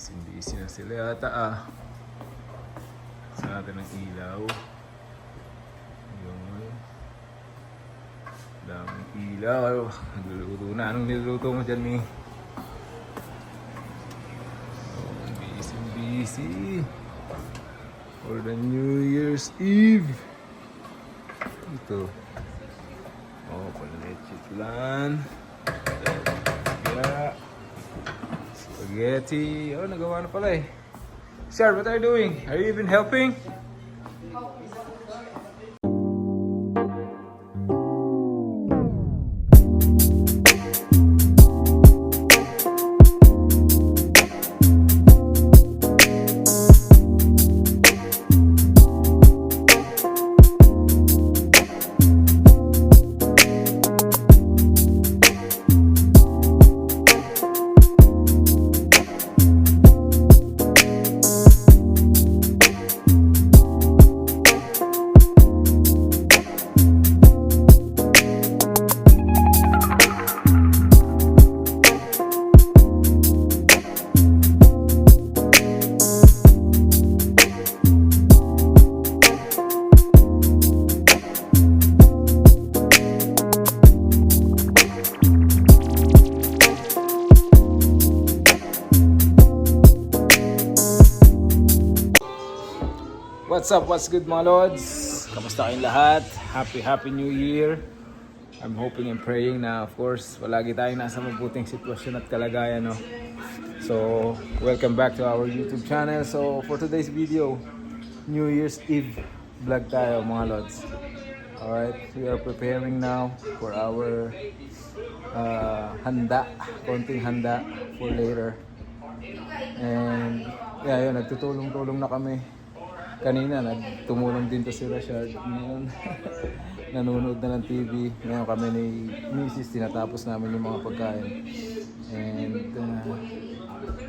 Busy na sila yata sa natin ng ilaw. Yun. Daming ilaw. Nagluluto na. Anong niluluto mo dyan, Mi? Busy. For the New Year's Eve. Ito. Leche flan. Spaghetti. Oh, nagawa na pala eh. Sir, what are you doing? Are you even helping? What's up? What's good mga Lods? Kamusta kayong lahat? Happy New Year! I'm hoping and praying na of course palagi tayong nasa mabuting sitwasyon at kalagayan, no? So, welcome back to our YouTube channel. So, for today's video, New Year's Eve vlog tayo mga Lods. Alright, we are preparing now for our konting handa for later. And yeah, yun, nagtutulong-tulong na kami. Kanina, tumulong din to si Rashad. Ngayon, nanonood na ng TV. Ngayon kami ni Mrs. tinatapos namin yung mga pagkain. And,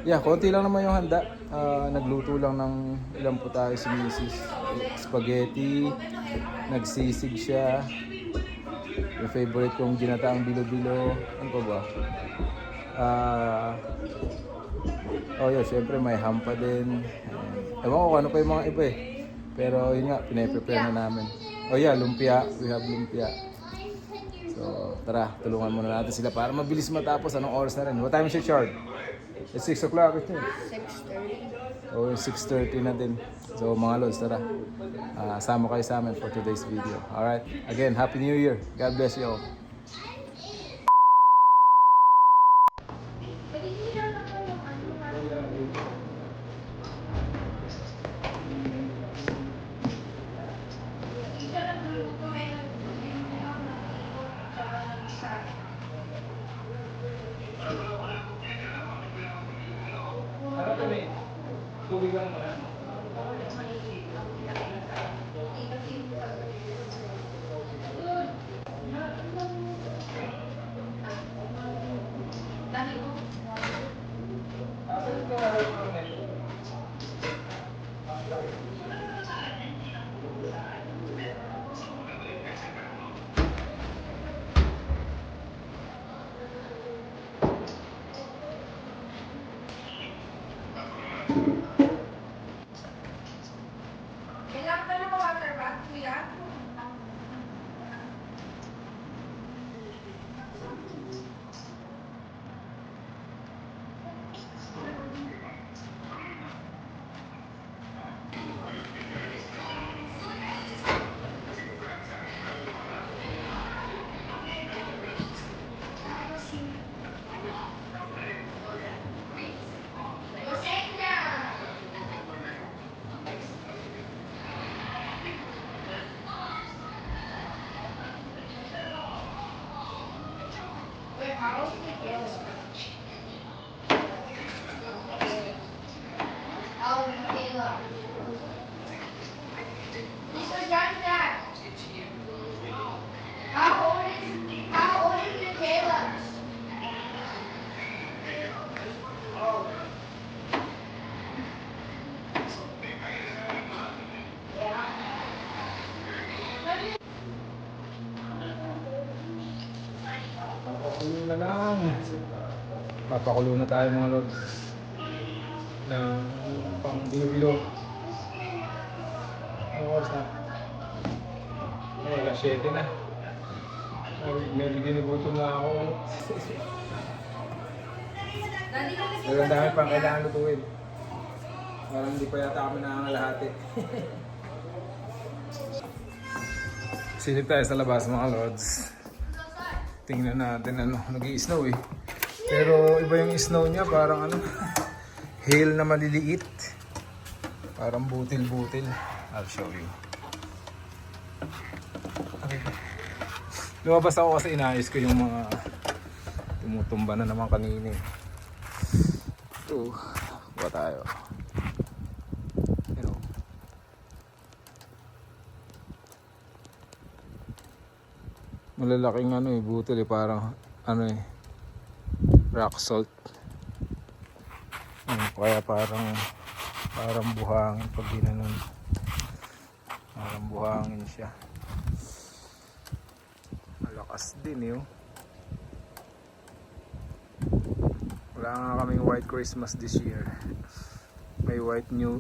yeah, konti lang naman yung handa. Nagluto lang ng ilang po tayo si Mrs. Spaghetti. Nagsisig siya. Yung favorite kong ginataang bilo-bilo. Ano pa ba? Oh yeah, syempre may ham pa din. Ewan ko ano pa yung mga iba eh. Pero yun nga, pinaprepare na namin. Oh yeah, lumpia. We have lumpia. So tara, tulungan muna natin sila para mabilis matapos. Anong oras na rin? What time is it, Chard? It's 6 o'clock, isn't it? 6:30. Oh, 6:30 na din. So mga Lods, tara. Sama kayo sa amin for today's video. Alright? Again, Happy New Year. God bless you all. Tubig lang muna. Kailangan ka ng water bag, kuya? Mr. John Jack, how old is Michaela? Papakulo na lang. Papakulo na tayo mga Lods. ng pang bilo-bilo. Ano oras na? Ay, alas 7 na. Medyo ginugutom na ako. Pero ang dami pang kailangan lutuin. Parang hindi pa yata kami nangangalahati. Silip tayo sa labas mga lods. Tingnan natin ano, nag-i-snow eh. Pero iba yung snow niya, parang ano, hail na maliliit. Parang butil-butil. I'll show you. Okay. Lumabas ako kasi inayos ko yung mga tumutumba na naman kanina eh. Ito, kuha tayo. You know. Malalaking ano eh, butil eh, parang ano eh, rock salt. Kaya parang buhangin pag ginanon. Parang buhangin siya. Malakas din eh. Wala nga kaming white Christmas this year. May white new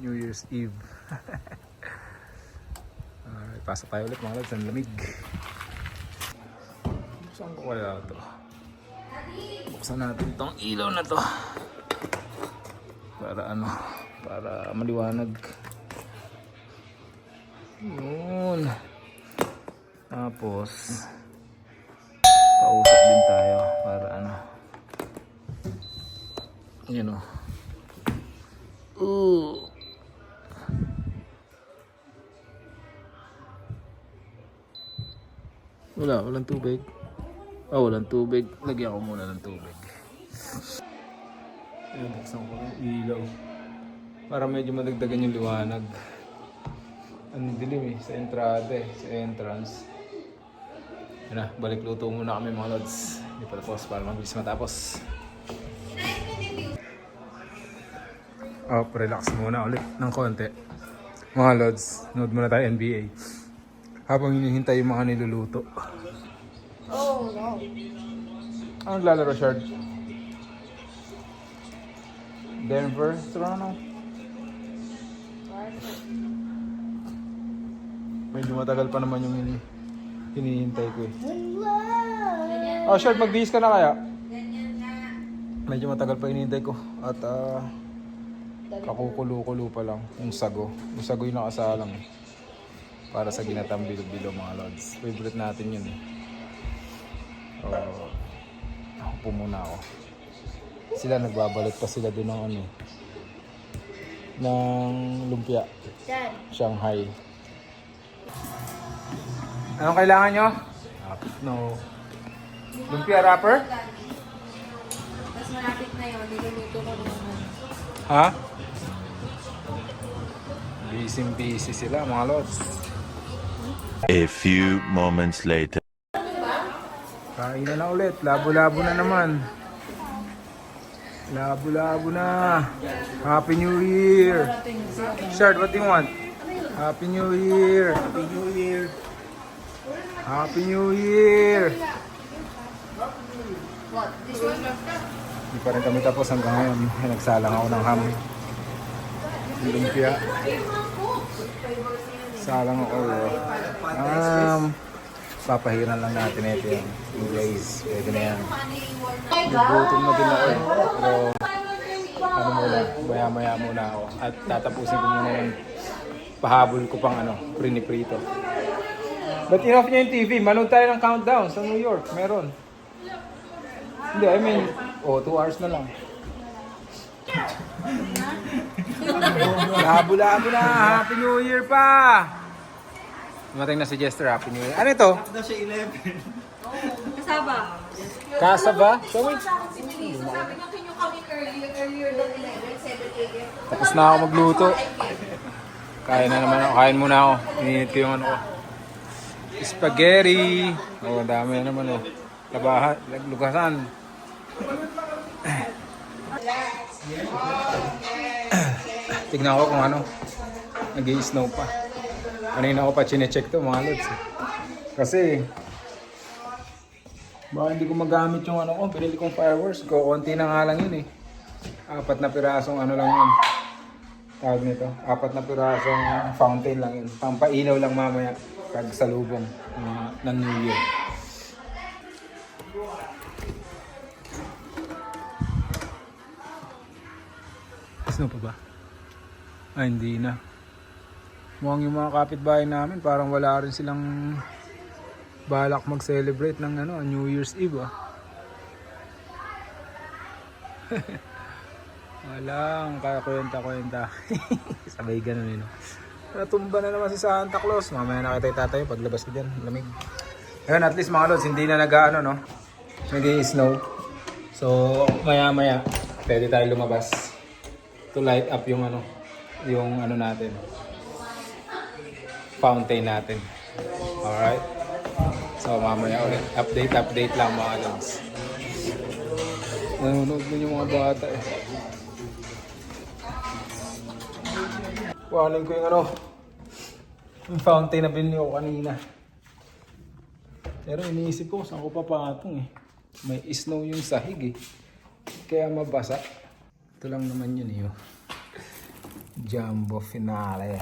New Year's Eve. Pasok tayo ulit mga lods, ang lamig. Buksan ko kaya ito. Buksan natin itong ilaw na to. Para maliwanag. Yun. Tapos pausap din tayo para yun o. Walang tubig. Walang tubig. Lagyan ko muna ng tubig. Ayan, buksan ko ng ilaw. Para medyo madagdagan yung liwanag. Dilim eh, sa entrada eh, sa entrance. Yan na, balik luto muna kami mga lods. Hindi pa tapos para mabilis matapos. Relax muna ulit ng konti. Mga lods, nood muna tayo NBA. Habang hinihintay yung mga niluluto. Oh, no. Anong lalaro, Shard? Denver, Toronto? Medyo matagal pa naman yung hinihintay ko eh. Oh, Shard, magbihis ka na kaya? Medyo matagal pa hinihintay ko. At kakukulo-kulo pa lang yung sago. Yung sago yung nakasalang eh. Para sa ginatang bilo-bilo mga lods. Favorite natin yun eh. Ako muna ako. Sila nagbabalot pa sila doon ng ng lumpia. Dad. Shanghai. Anong kailangan nyo? No. Lumpia wrapper? Mas malapit na yun. Niluluto ko naman. Ha? Busy sila mga lods. A few moments later. Kain na ulit. Labo-labo na naman. Labo-labo na. Happy New Year. Shard, what do you want? Happy New Year. Happy New Year. Happy New Year. What? This one? Hindi pa rin kami tapos hanggang ngayon. Nagsalang ako ng ham. Lumpia. Salang ako. Papahiran lang natin ito yan. Yung glaze. Pwede na yan. Nagutom na din ako eh. Pero muna, maya muna ako. At tatapusin ko muna yung pahabol ko pang priniprito. But enough niya yung TV. Manood tayo ng countdown sa New York. Meron. Hindi, 2 hours na lang. Labo-labo na. Happy New Year pa! Dumating na si Jester. Happy New Year. Ano ito? Kasaba. Kasaba? Show me. Sabi niya, can you come in earlier than 11, 7 a.m.? Tapos na ako magluto. Kain na naman ako. Kain muna ako. Ininit ko yung ko. Spaghetti. Ang dami na naman Labahan. Lugasan. Tignan ko kung nag-i-snow pa. Kanina ko pa chinecheck to mga lods Kasi baka hindi ko magamit yung binili kong fireworks ko. Konti na nga lang yun eh. 4 na pirasong ano lang yun. Tawag nito. 4 na pirasong fountain lang yun. Pampainaw lang mamaya. Pag salubong ng New Year. Snow pa ba? Ay, hindi na. Mukhang yung mga kapitbahay namin parang wala rin silang balak mag-celebrate ng New Year's Eve ah. Walang kakakwenta-kwenta. Sabay ganun yun. Natumba na naman si Santa Claus. Mamaya nakita yung tatay paglabas ko dyan. Lamig. Ayun, at least mga lods, hindi na no? Hindi snow. So, maya-maya, pwede tayo lumabas to light up yung natin. Fountain natin. Alright? So, mamaya ulit. Update lang mga lods. Nanonood din yung mga bata eh. Kuhanin ko yung fountain na binili ko kanina. Pero iniisip ko, saan ko papatong eh. May snow yung sahig eh. Kaya mabasa. Ito lang naman yun eh. Jumbo Finale.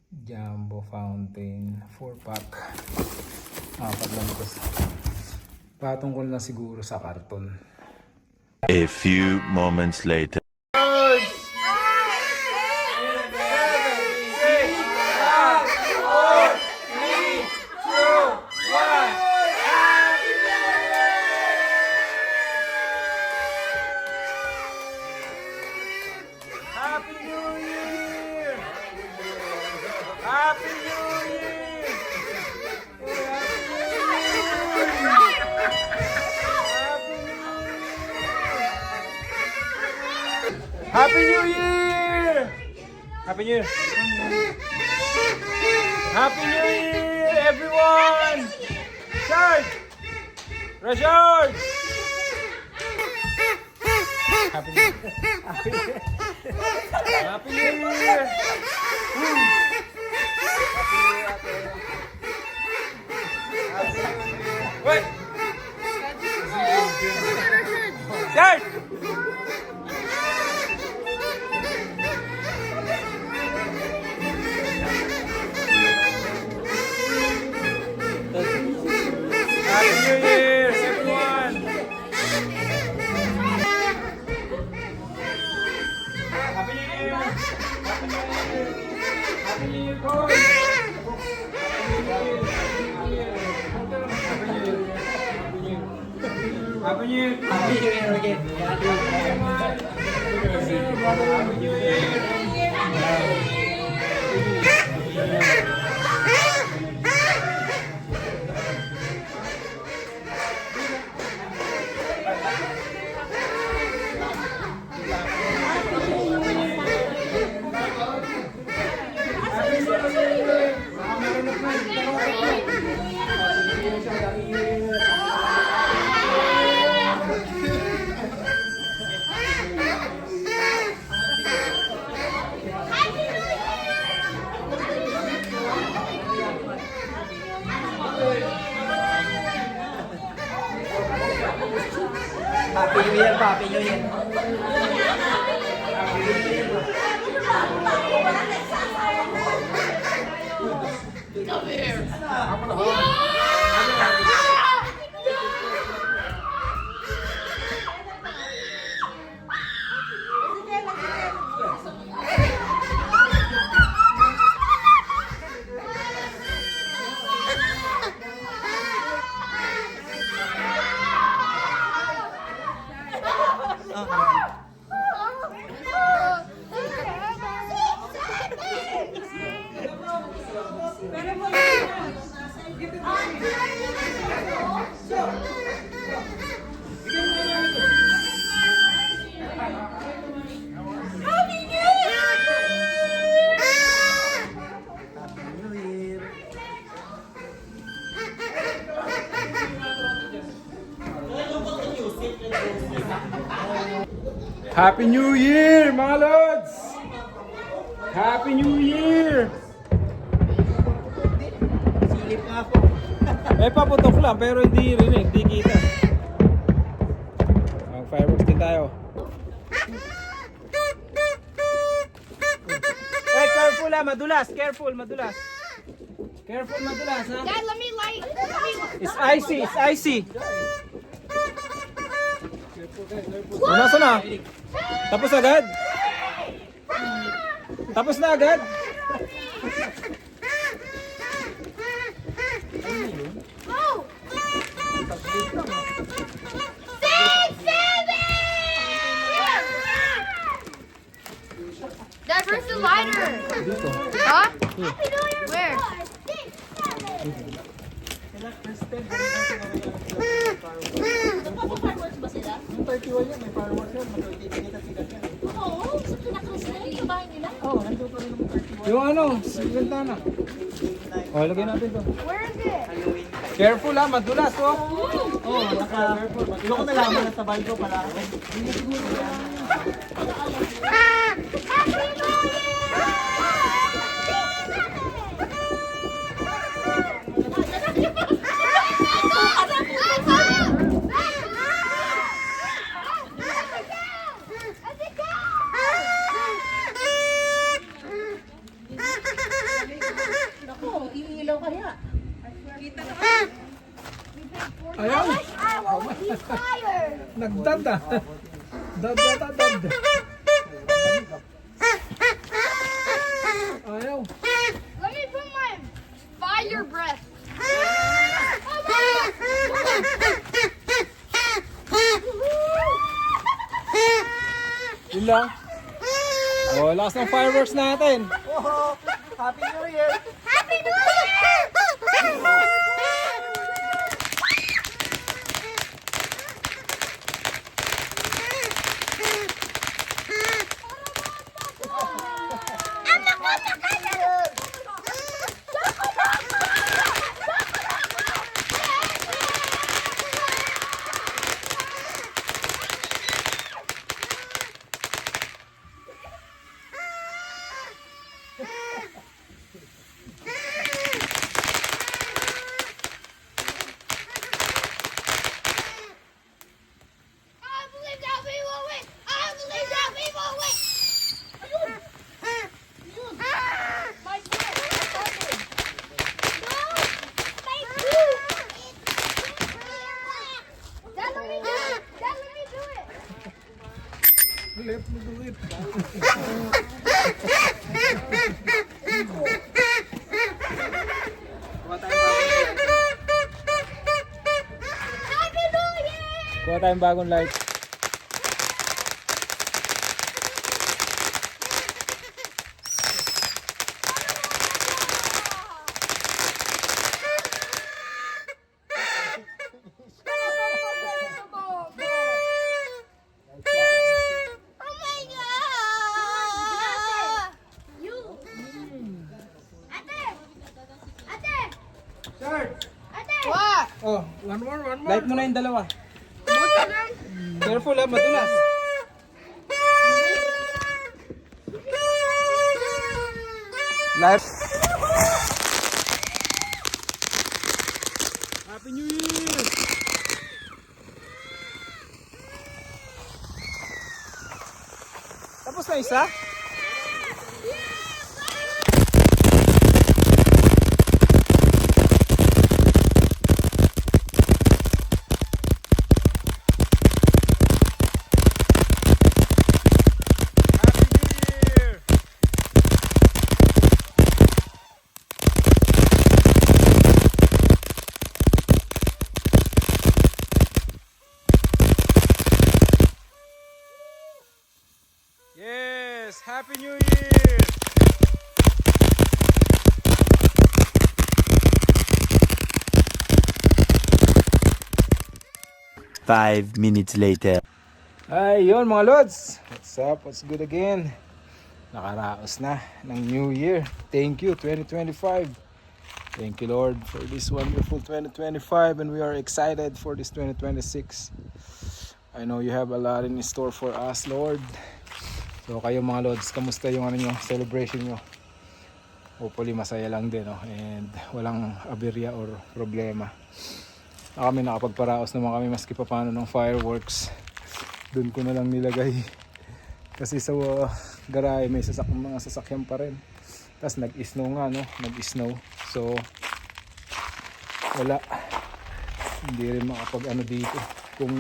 Jumbo Fountain 4-pack. 4 lang ito. Patong ko na siguro sa karton. A few moments later. Happy New Year! Happy New Year! Happy New Year! Happy New Year! Happy New Year, everyone! Charge! Rashard! Happy New Year! Happy New Year! Wait! Start! Happy New Year, everyone! Happy New Year! Happy New Year! Happy New Year, boys! Happy New Year! Happy New Year again! Happy New Year! Happy New Year, Happy New Year. Happy New Year, mga lods! Happy New Year! Silip nga po. Paputok lang pero hindi rinig, hindi kita. Fireworks din tayo. madulas. Careful, madulas. Careful, madulas, ha? Dad, let me light. It's icy, it's icy. Nasa na? Tapos agad? Tapos na agad? Oh! Dad, where's the lighter? Huh? Where? Yung ano, si Ventana. Oh, lagay natin to. Where is it? Careful ha, madulas oh. Oh, hindi ko nalaman na sa baldo pala. Ayaw. Nagdad ah. Dad. Ayaw. Let me put my fire breath. Yun lang. Oh, lakas ng fireworks natin. Oh, Happy New Year! Happy New Year! I believe that we will win! I believe that we will win! My friend, no! Thank you! Dad, let me do it! Dad, let me do it! Let me do it. Happy New Year! Kuha tayong bagong light. Oh my God! You! Ate! Ate! Ate! What? Oh, one more. Light mo na yung dalawa. Both of them? Careful, ha? Madulas. Light. Happy New Year! Tapos na isa? Yes, Happy New Year! Five minutes later. Ay, yun mga lods. What's up? What's good again? Nakaraos na ng New Year. Thank you, 2025. Thank you, Lord, for this wonderful 2025, and we are excited for this 2026. I know you have a lot in store for us, Lord. So kayo mga lods, kamusta yung celebration nyo? Hopefully masaya lang din, no? And walang aberya or problema. Kami nakapagparaos naman kami maski pa paano ng fireworks. Doon ko na lang nilagay kasi sa garahe may mga sasakyan pa rin. Tapos nag-snow nga, no? Nag-snow. So, wala. Hindi rin makapag ano dito. Kung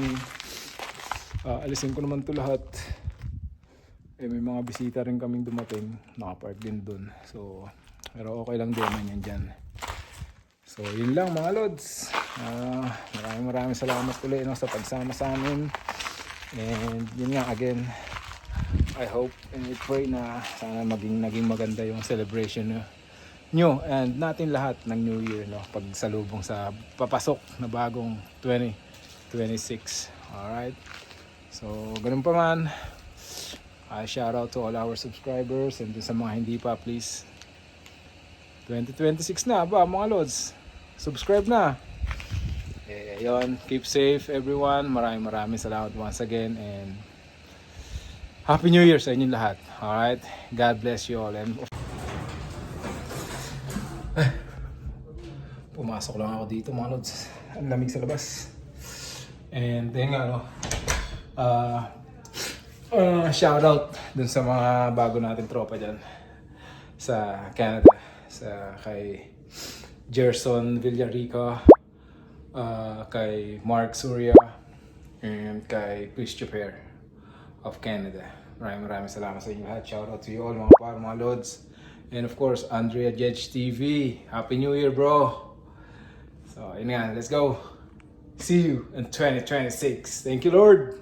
alisin ko naman to lahat, eh, may mga bisita rin kaming dumating. Nakapark din dun. So, pero okay lang din naman yan dyan. So, yun lang mga lods. Maraming salamat ulit, no, sa pagsama sa amin. And yun nga, again, I hope and I pray na sana naging maganda yung celebration nyo and natin lahat ng New Year, no, pagsalubong sa papasok na bagong 2026. Alright, so ganun pa man, shout out to all our subscribers, and sa mga hindi pa, please, 2026 na ba mga lods, subscribe na. Yun, keep safe everyone. Maraming salamat once again, and Happy New Year sa inyong lahat. Alright, God bless you all. And pumasok lang ako dito mga lods, ang lamig sa labas. And then nga, no, shout out dun sa mga bago natin tropa dyan sa Canada, sa kay Gerson Villarica, kay Mark Surya, and kay Christopher of Canada. Maraming salamat sa inyo lahat. Shout out to you all mga lods. And of course, Andrea Jedge TV. Happy New Year, bro. So, yun nga, let's go. See you in 2026. Thank you, Lord.